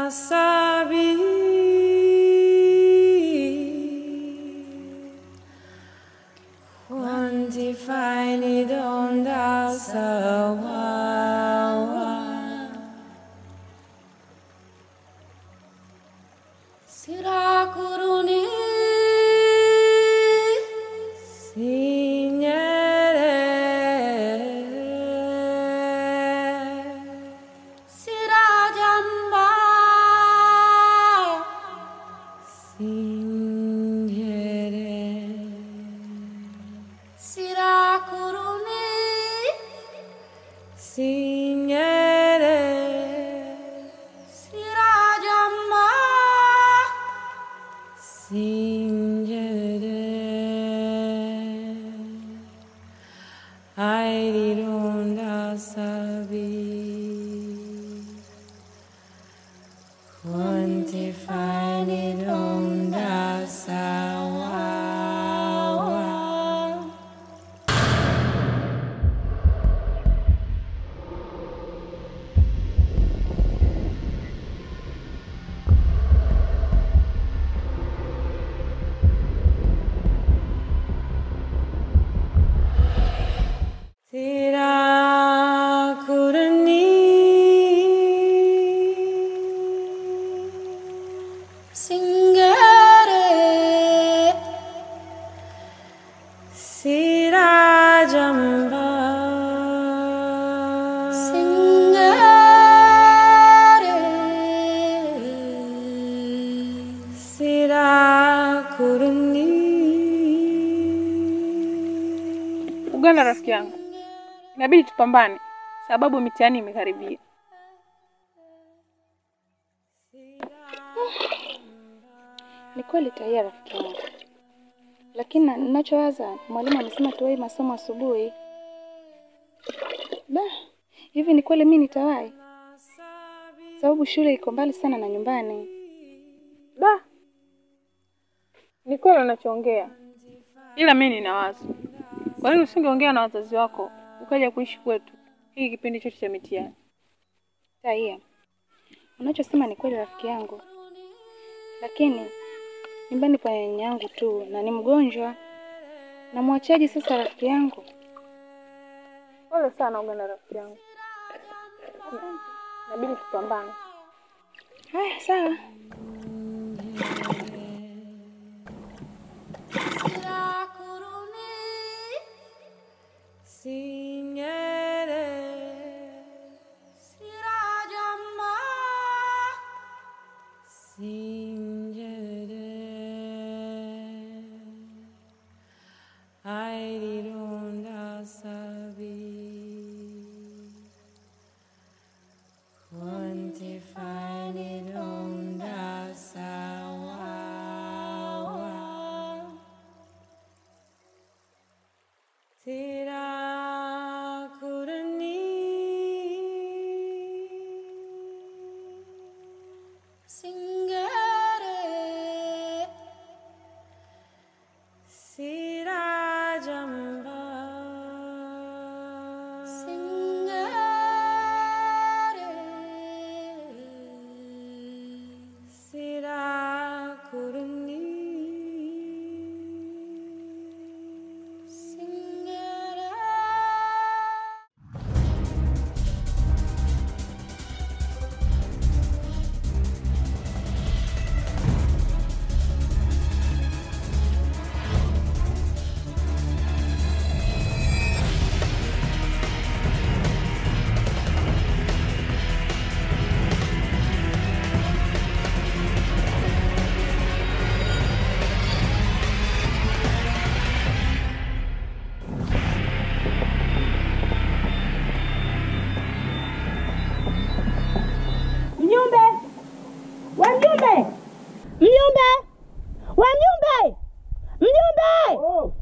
sabi quantify nidonda sawa sirakuruni Ugana rafiki yangu. Inabidi tupambane sababu mitihani imekaribia. Ni kweli tayari rafiki yangu. Lakini ninachowaza mwalimu amesema tuwahi masomo asubuhi. Hivi ni kweli mimi nitawahi? Sababu shule iko mbali sana na nyumbani. Ni kweli unachoongea. Ila mimi nina wazo. Kwa nini usingeongea na wazazi wako ukaja kuishi kwetu hiki kipindi chote cha mitihani? Tayari. Unachosema ni kweli rafiki yangu. Lakini nyumbani pa nyanya yangu tu na ni mgonjwa. Na mwachaji sasa rafiki yangu? Pole sana Ugana rafiki yangu. Inabidi tupambane. Haya sawa.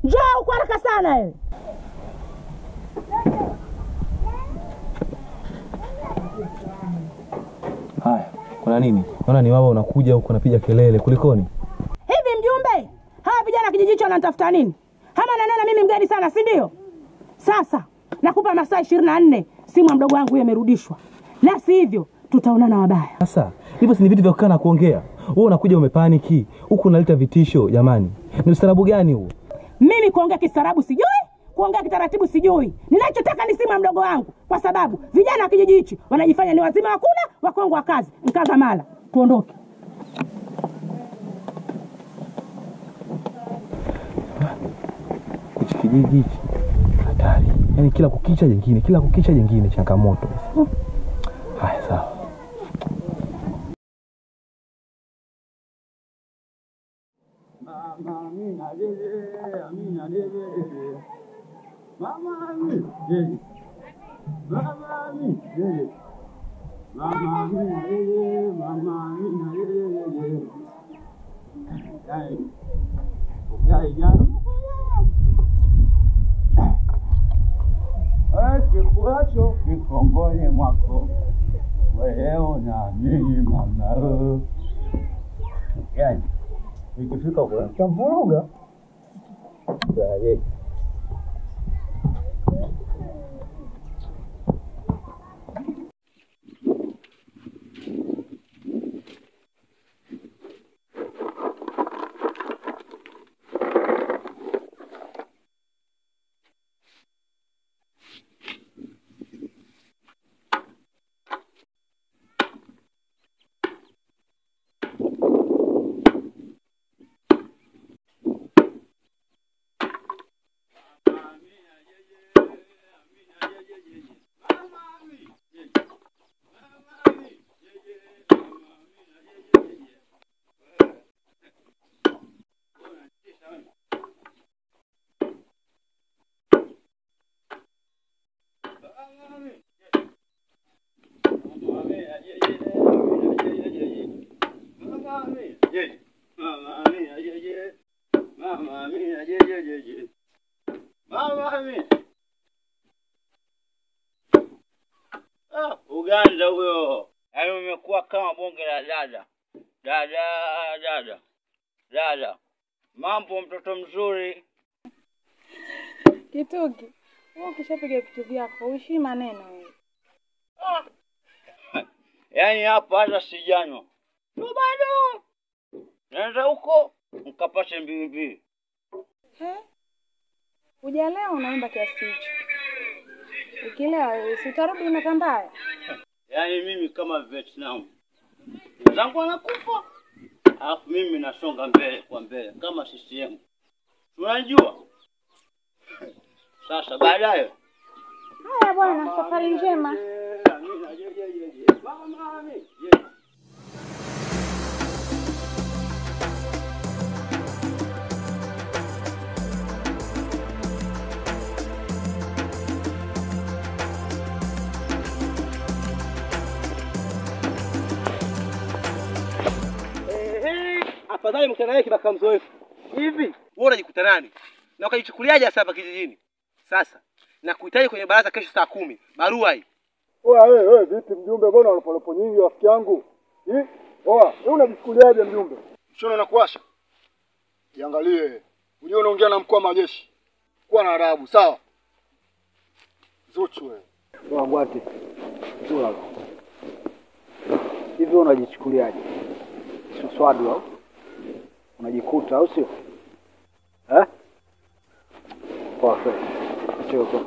Njoo kwa haraka sana wewe. Haya, kuna nini? Naona ni wao unakuja huko unapiga kelele. Kulikoni? Hivi mjumbe, hawa vijana kijiji hicho wanatafuta nini? Hama nanaona mimi mgeni sana, si ndio? Sasa nakupa masaa 24, simu ya mdogo wangu imerudishwa. La si hivyo, tutaonana wabaya. Sasa hivyo si ni vitu vya kukaa na kuongea? Wewe unakuja umepaniki, huku unaleta vitisho jamani. Ni ustaarabu gani huo? Mimi kuongea kistaarabu sijui, kuongea kitaratibu sijui. Ninachotaka ni simu ya mdogo wangu, kwa sababu vijana wa kijiji hichi wanajifanya ni wazima wa kula, wakongo wa kazi. Nkaza mala, tuondoke. Hichi kijiji hichi hatari. Yaani kila kukicha jingine, kila kukicha jingine changamoto. Haya sawa. Mama Amina dede, Amina dede. Mama Amina dede. Mama Amina dede. Mama Amina dede, Mama Amina dede. Yai jana. Kikuacho kikongoni mwako. Wewe na mimi mama. Yaani ikifika kwa tamvuruga sasa. Uganda huyo. Hayo umekuwa kama bonge la dada. Dada. Mambo mtoto mzuri. Kitugi, wewe ukishapiga vitu vyako, uishi maneno wewe. Yaani hapa hata sijanywa. Ndio bado. Naenda huko mkapate mbili. Hujalewa unaimba kiasi hicho. Ukilewa usitarudi na kambaya. Yaani mimi kama Vietnam. Zangu anakufa. Alafu mimi nasonga mbele kwa mbele kama CCM. Unajua? Sasa baadaye. Haya bwana, safari njema. Afadhali mkutana naye kibaka mzoefu. Hivi, wewe unajikuta nani? Na ukajichukuliaje hapa kijijini? Sasa, nakuhitaji kwenye baraza kesho saa 10. Barua hii. Wewe vipi mjumbe, mbona unapolopo nyingi rafiki yangu? Wewe unajichukuliaje mjumbe? Sio unakuasha. Jiangalie. Unajua unaongea na mkuu wa majeshi. Kuwa na adabu, sawa? Zuchu wewe. Ngwati. Zura. Hivi unajichukuliaje? Sio swadu au? Unajikuta au sio? Perfect. Choko.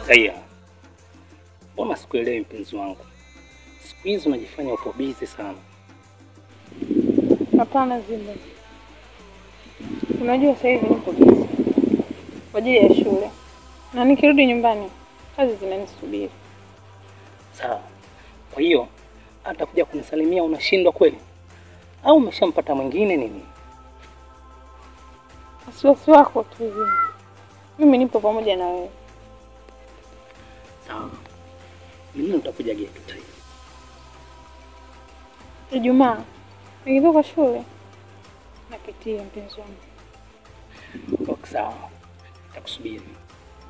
Haya. Mbona sikuelewi mpenzi wangu? Hizi unajifanya upo busy sana. Hapana Zimba. Unajua sasa hivi niko busy kwa ajili ya shule. Na nikirudi nyumbani kazi zinanisubiri. Sawa. Kwa hiyo hata kuja kunisalimia unashindwa kweli? Au umeshampata mwingine nini? Wasiwasi wako tu Zimba. Mimi nipo pamoja na wewe. Sawa. Mimi nitakuja geto tayari. Ijumaa nikitoka shule napitia mpenzi wangu. Okay, sawa. Nitakusubiri.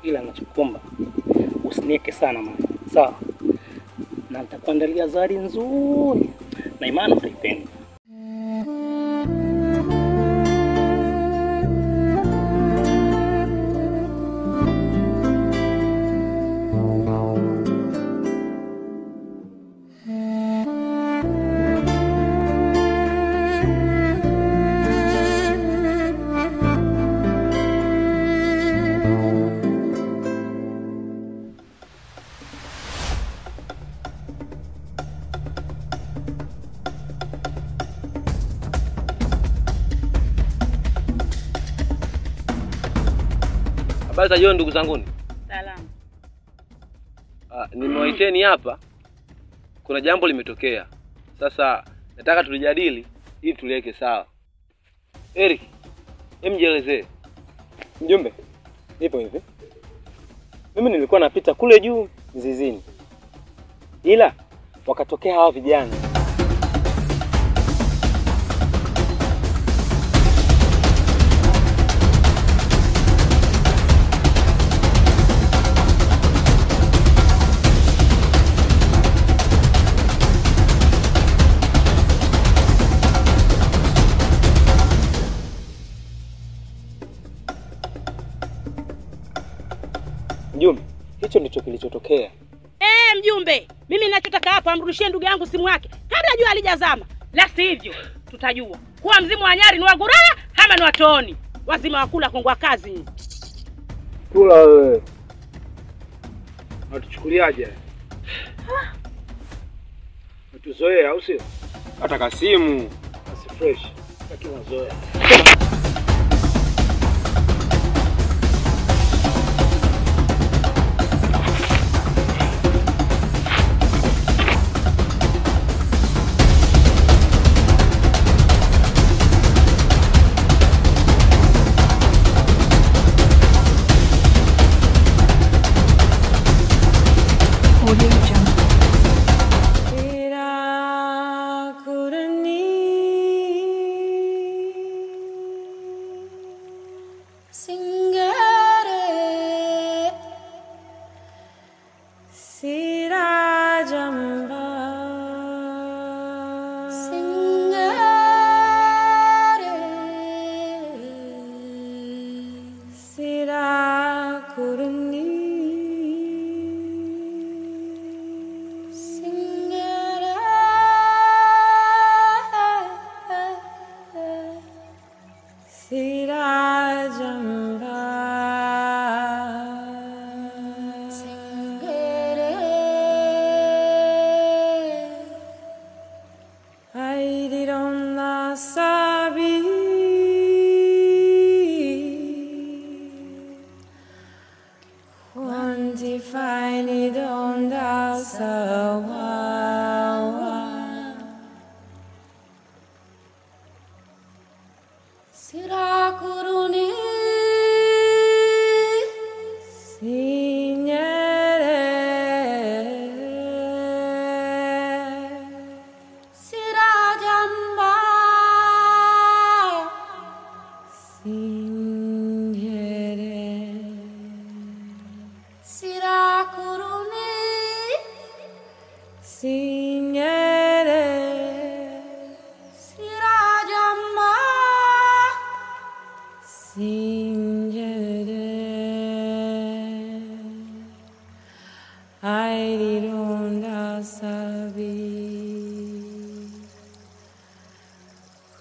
Ila ninachokuomba usinieke sana mama. Sawa? Na nitakuandalia zawadi nzuri. Na imani utaipenda. Habari za jioni ndugu zanguni. Salamu. Nimewaiteni hapa. Kuna jambo limetokea. Sasa nataka tulijadili ili tuliweke sawa. Eric, jielezee. Mjumbe, ipo hivi. Mimi nilikuwa napita kule juu zizini. Ila wakatokea hawa vijana. Mjumbe, hicho ndicho kilichotokea. Mjumbe, mimi ninachotaka hapa amrudishie ndugu yangu simu yake kabla jua halijazama. La sivyo tutajua kuwa mzimu wa Nyari ni wa Guraya ama ni wa Tooni. Wazima wakula kongwa kazi. Kula wewe. Unatuchukuliaje? Utuzoea au sio? Hata kasimu, asi fresh. Lakini wazoea.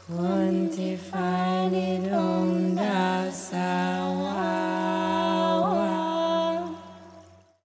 Quantify it on